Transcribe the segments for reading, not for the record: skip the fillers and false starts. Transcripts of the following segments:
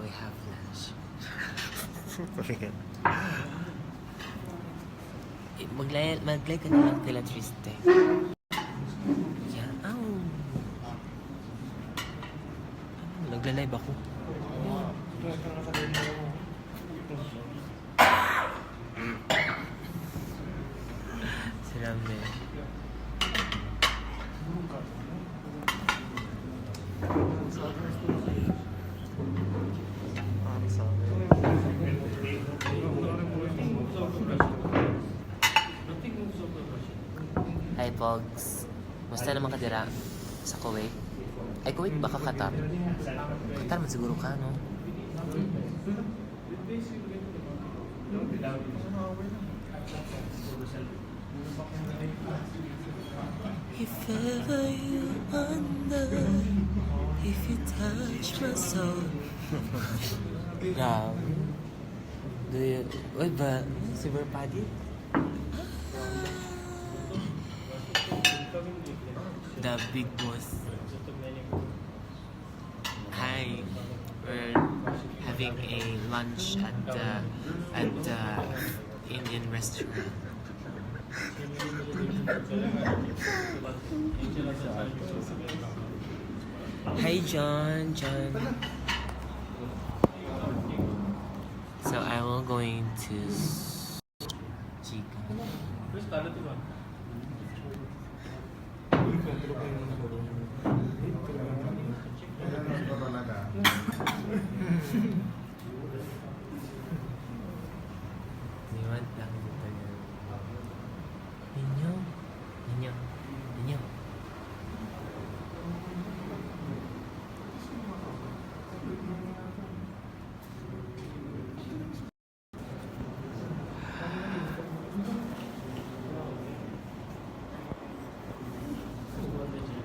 we have lunch. Mag-like ka na lang kila Triste. Yan. Oh. Nagla-live ako. Sinabi. Hi, Pogs. Musta naman ka dira sa Kuwait? Ay, Kuwait ba ka Qatar? Qatar man siguro ka, no? If ever you wonder if you touch my soul. Grabe. Do you... Uy ba? Si Verpadi? The big boss. Hi. We're having a lunch at the Indian restaurant. Hi, John. So I will going to Chica. Niwan lang dito yan. Ninyo.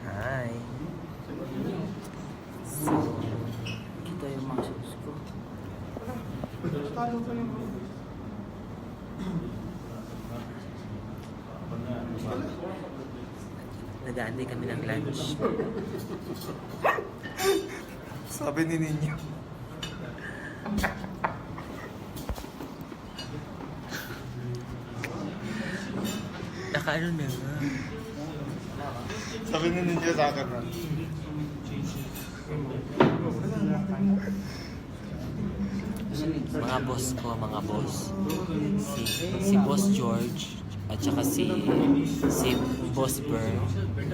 Hi. So, kita yung mga shows ko. Nag-aantay kami ng lunch. Sabi ni Ninyo. Nakaano na nga. Sabi ni Ninyo sa akin na. Mga boss. Si Boss George at saka si Boss Burr.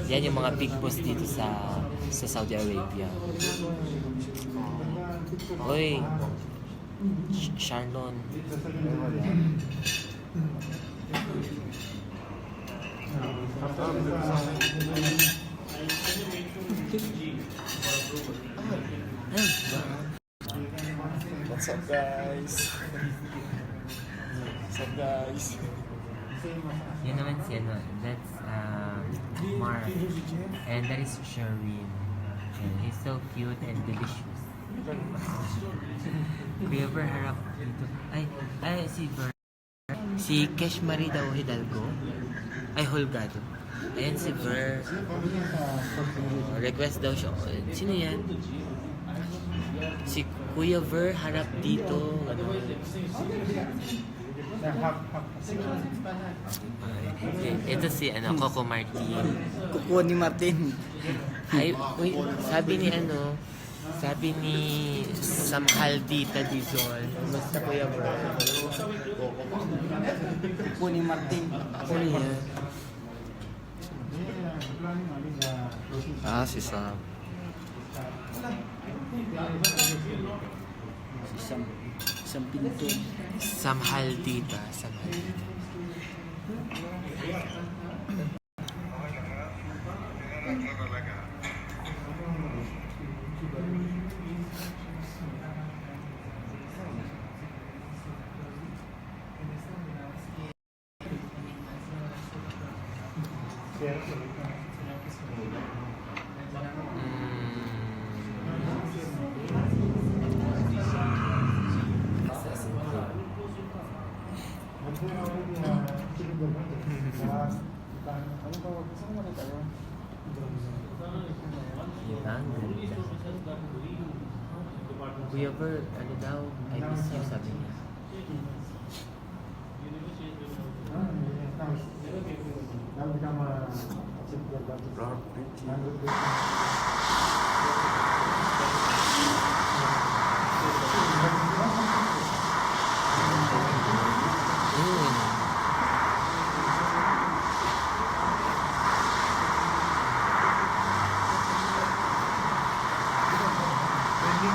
Yan yung mga big boss dito sa Saudi Arabia. Hoy, Sharnon. Ay, ba? What's up, guys? Yan naman si ano, that's Mark. And that is Sherwin. And he's so cute and delicious. Kuya Ver, harap dito. Ay, si Ver. Si Kesh Marie daw Hidalgo. Ay, Holgado. Ayan si Ver. Request daw siya. Sino yan? Si Kuya Ver, harap dito. Ano? Ito si Coco Martin. Kuko ni Martin. Ay, uy, sabi ni Samhaldita Dizol. Basta Kuya Ver. Kuko ni Martin. Ano yan? Si Sam. Isang pinto. Samhaldita. Ang ganda. Kuya Ver, ano daw, I miss you, sabi niya. Ayun.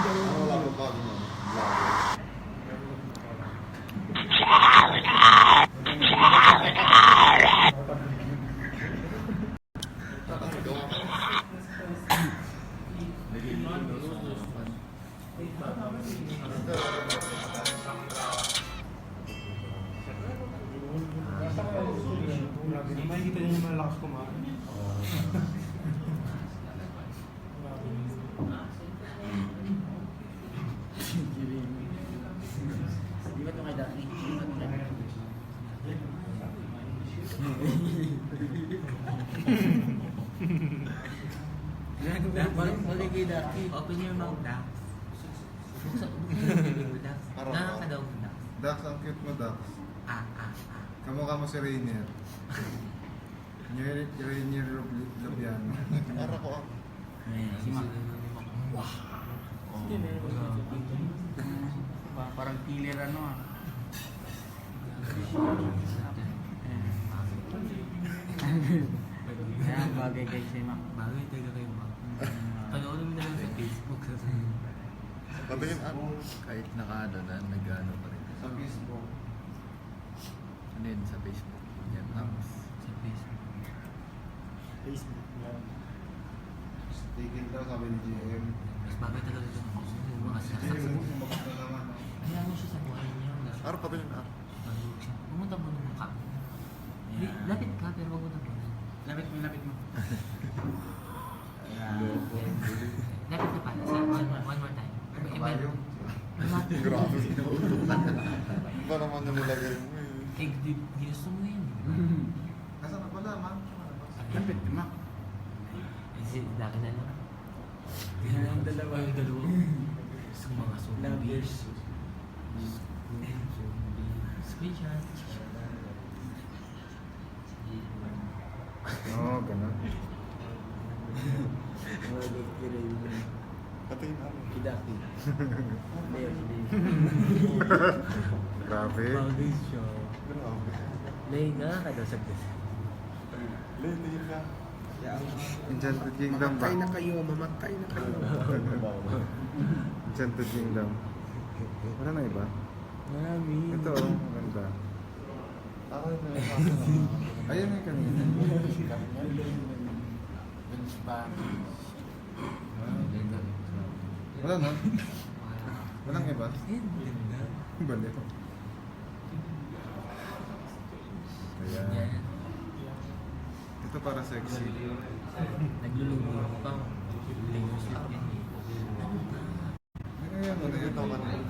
Wala ko bago mo. Makikita niyo yung malakas kumain. Di ba ito kay Dati? Di ba ito kay Dati? Mali kay Dati. Open your mouth, Dax. Araw. Nakakadaw mo, Dax. Dax, ang cute mo, Dax. Ah. Kamukha mo si Rainier. Rainier Labiano. Ara ko ako. Si Mac. Parang killer ano ah. Kaya bagay kay si Mac. Bagay tayo kayo, Mac. Panoorin mo na lang sa Facebook. Patingin ako. Kahit nakaano na, nag-ano pa rin. Sa Facebook. Ano yun sa Facebook? Yan, tapos. Sa Facebook. Facebook. Tigil daw, sabi ni GM. Mas bagay talaga ito. Yung mga sinasabi mo. Hayaan mo siya sa buhay niya. Ara, patingin ako. Pumunta mo ng mukha. Lapit ka, pero wag mo na muna. Lapit mo. Lapit na pala. One more time. Kabayo. Lumapit. Grabe. Ba naman yung nilagay mo eh. Ginusto mo yun. Nasaan na pala, ma'am? Lapit ni Mac. Laki na lang. Yung dalawa. Yung dalawa. Sa mga Lovers. Screenshot. Oo, ganun. Malit kay Raven. Patingin ako. Si Dati. Leo, si Leo. Grabe. Bagay siya. Grabe. Lay nga ka daw sa gas. Tingin ka. Enchanted Kingdom ba? Mamatay na kayo, mamatay na kayo. Enchanted Kingdom. Wala na iba? Marami. Ito oh, maganda. Ako yung nilagay. Ayun yung kanina. Wala na? Walang iba? Baliw. Ayan. Ito para sexy. Naglulubo pa. Lingos lang yan eh. Ano ba? Ayan, ano yun ako kanina?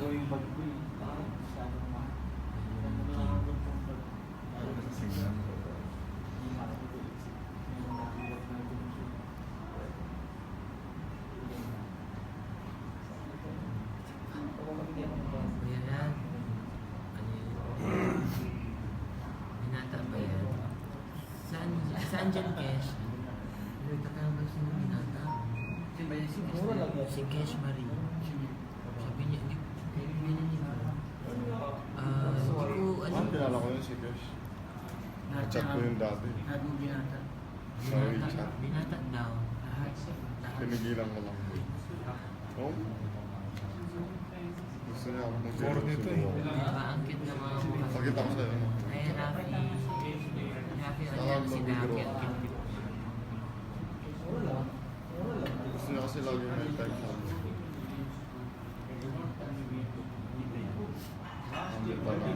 Kuya yan. Ano yun? Binata ba yan? Saan dyan, Kesh? Nagtatawag siya ng binata. Si Kesh Marie. Sabi niya, hindi niya nila. Hindi ko, ano, Kilala ko yun si Kesh. Chat ko yun dati. Lahat mo binata. Sorry, chat. Binata daw. Pinigilan ko lang. Oh? Gusto niya ako mag-share nito eh. Diba, ang cute na mga mukha. Pakita ko sa'yo. Ay, Rafi. Rafi, ano yan, si Rafi. Ang cute. Gusto niya kasi lagi may type sa akin. Hindi pala.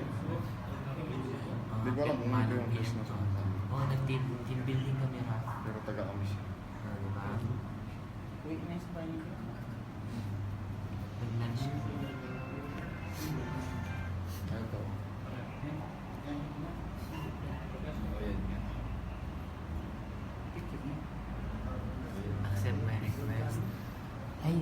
Hindi ko alam kung ano yung business mo. Oo, nag-team building kami, Rafi. Pero taga kami siya. Diba? Wait, nice pa yun. Nag-lunch. Ito. Accept my request. Ay,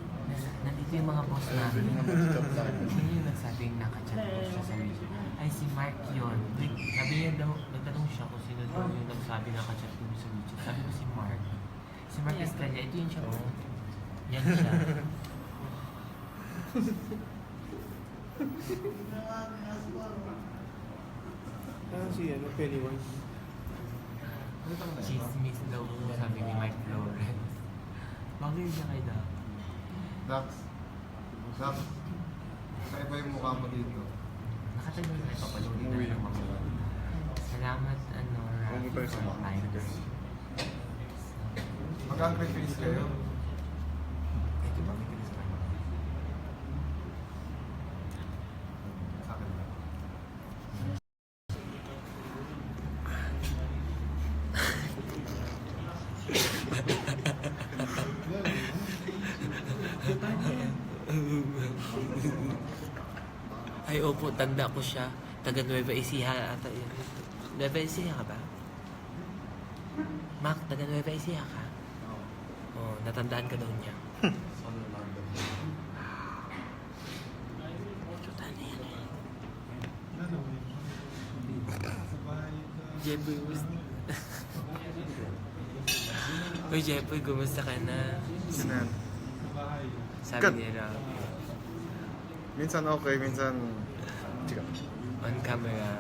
nandito yung yung mga boss namin. Mag-chat tayo. Sino yung nagsabing nakachat ko siya sa WeChat? Ay, si Mark yun. Wait, sabi niya daw, nagtanong siya kung sino daw yung nagsabi nakachat ko sa WeChat. Sabi ko si Mark. Si Mark Estrella, ito yun siya. Oh. Yan siya. Si Pennywise. Chismis daw sabi ni Mike Lawrence. Bagay siya kay Dax. Dax. Dax. Kaya ba yung mukha mo dito? Nakatagal na ipapalood na Umuwi ng mga. Salamat, ano, Huwag mo tayo sumama. Rafi. Mag-agree kayo? Ito ba may Chris Pine? Sa akin lang. Ay, opo, tanda ko siya. Taga Nueva Ecija ata yun. Nueva Ecija ka ba? Mac, taga Nueva Ecija ka? Oo. Oh, natandaan ka daw niya. Chutan na yan eh. Jeboy, Uy, Jeboy, kumusta ka na? Sino yan? Sabi Cut. ni Rob. Minsan okay, minsan... Chika. On camera.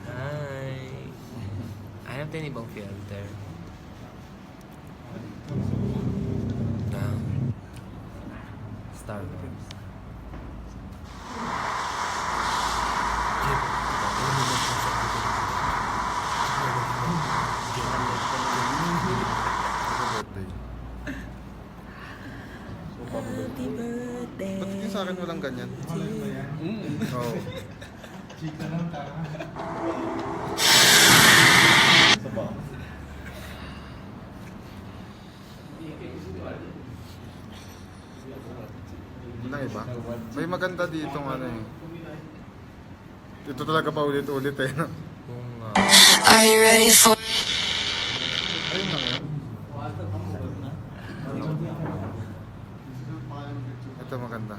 Hi! Hanap tayo ng ibang filter. Now, Star Wars. Birthday. Happy birthday! Ba't yung sa akin walang ganyan? Oo. Sa ba? Walang iba? May maganda dito ano eh. Ito talaga pa ulit-ulit eh. No? Kung Are you ready for? Ayun lang yan. Ito maganda.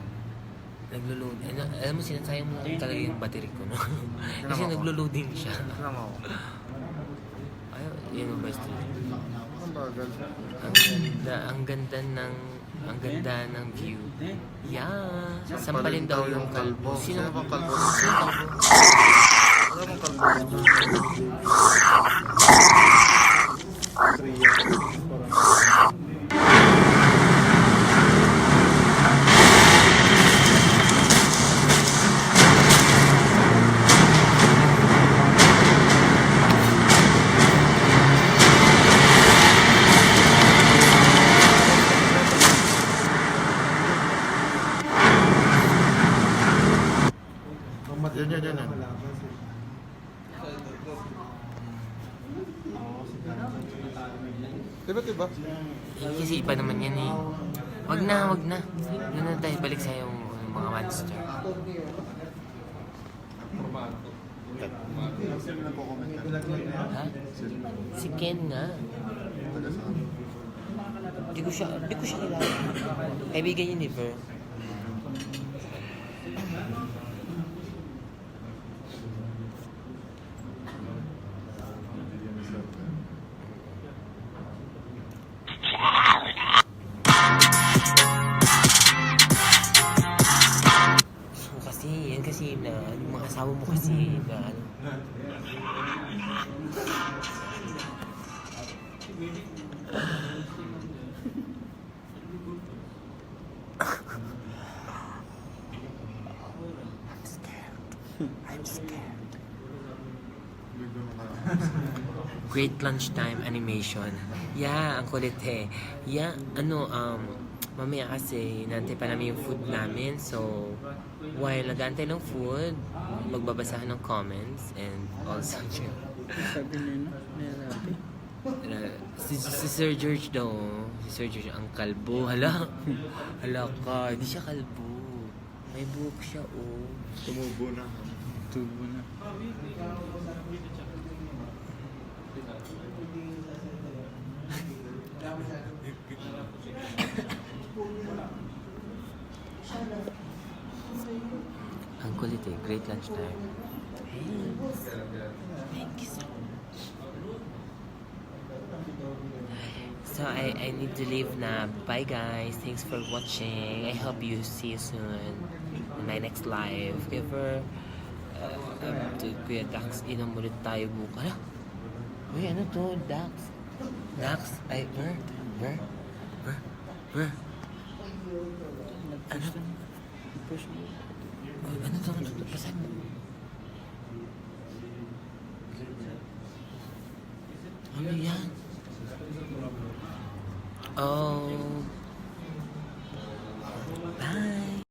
naglo-load, alam mo, sinasayang mo talaga yung battery ko, no? Kasi Tingnan mo ako. naglo-loading siya. Tignan mo ako. Ay, yun ang best. Ang bagal. Ang ganda ng view. Yeah. Sampalin Sampalin daw yung kalbo. Sino bang kalbo? Sino kalbo? Wala bang kalbo? Yan. Diba? Eh, kasi iba naman yan eh. Wag na. Doon na tayo balik sa yung mga monster. Ha? Si Ken nga. Di ko siya kilala. Kaibigan niya ni Ver. So kasi, yan kasi na, yung mga asawa mo kasi na, ano. I'm scared. Great lunchtime animation. Yeah, ang kulit eh. Yeah, mamaya kasi nantay pa namin yung food namin. So, while nag-aantay ng food, magbabasahan ng comments and also, Sabi niya, no? May rabi. si Sir George daw, si Sir George ang kalbo. Hala ka, hindi siya kalbo. May buhok siya, oh. Tumubo na. Tubo na. Ang kulit eh. Great lunchtime. Thanks. Thank you so much. So I need to leave na. Bye guys. Thanks for watching. I hope you see you soon in my next live. Giver, to Kuya Dax, inom ulit tayo bukas. Ano? Uy, ano to? Dax? Dax? Ay, Ver? Nag-push na. Push mo. Ano to? Ano to? Basahin mo.